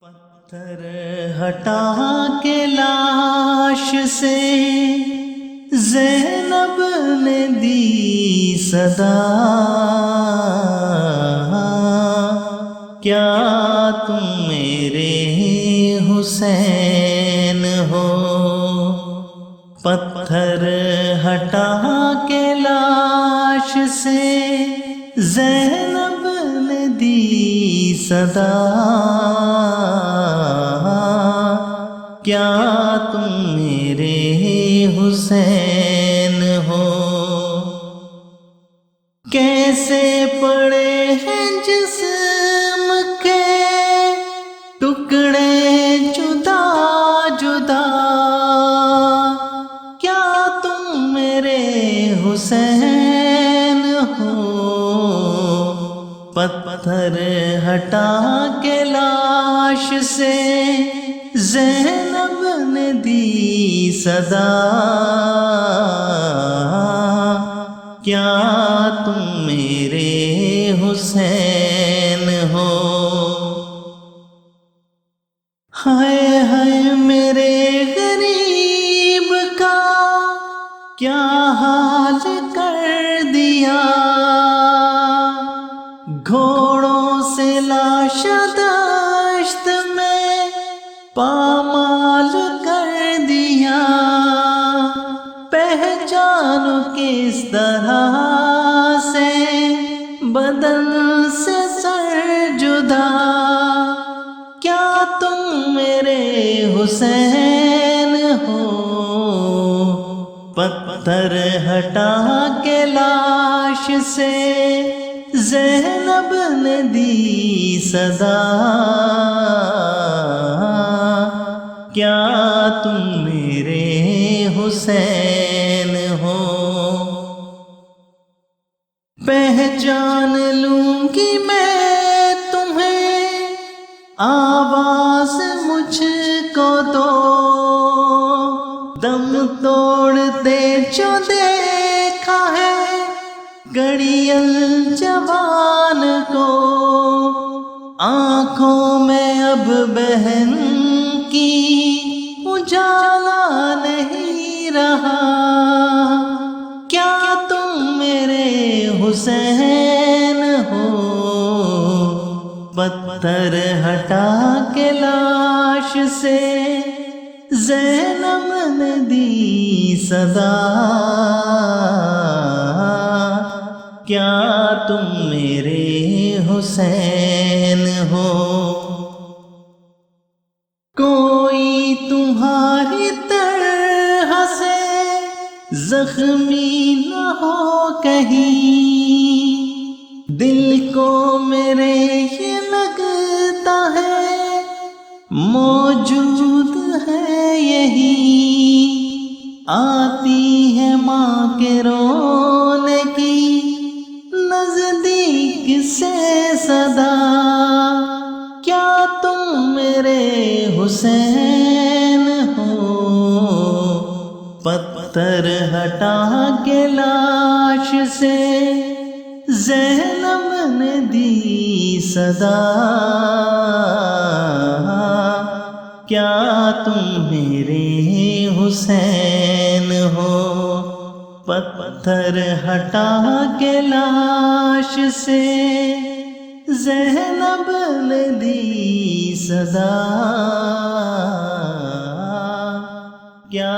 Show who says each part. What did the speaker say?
Speaker 1: पत्थर हटा के लाश से ज़ैनब ने दी सदा, क्या तुम मेरे हुसैन हो। पत्थर हटा के लाश से ज़ैनब ने दी सदा, क्या तुम मेरे हुसैन हो। कैसे पड़े हैं जिस्म के टुकड़े जुदा जुदा, क्या तुम मेरे हुसैन हो। पत्थर हटा के लाश से ज़ैनब ने दी सदा, क्या तुम मेरे हुसैन हो। हाय हाय मेरे गरीब का क्या हाल कर दिया, घोड़ों से लाश दश्त में पामाल कर दिया। पहचानो किस तरह से बदन से सर जुदा, क्या तुम मेरे हुसैन हो। पत्थर हटा के लाश से ज़ैनब ने दी सदा, क्या तुम मेरे हुसैन हो। पहचान लूंगी मैं तुम्हें, आवाज मुझको दो, दम तोड़ते जो देखा है घड़ियल जवान को। आंखों में अब बहन की उजाला नहीं रहा, क्या तुम मेरे हुसैन हो। पत्थर हटा के लाश से ज़ैनब ने दी सदा, क्या तुम मेरे हुसैन हो। कोई तुम्हारी तरह से जख्मी न हो कहीं, दिल को मेरे ये लगता है मौजूद है यही। आती है माँ के रोने की नजदीक से सदा, क्या तुम मेरे हुसैन हो। पत्थर हटा के लाश से ज़ैनब ने दी सदा, क्या तुम मेरे हुसैन हो। पत्थर हटा के लाश से ज़ैनब ने दी सदा, क्या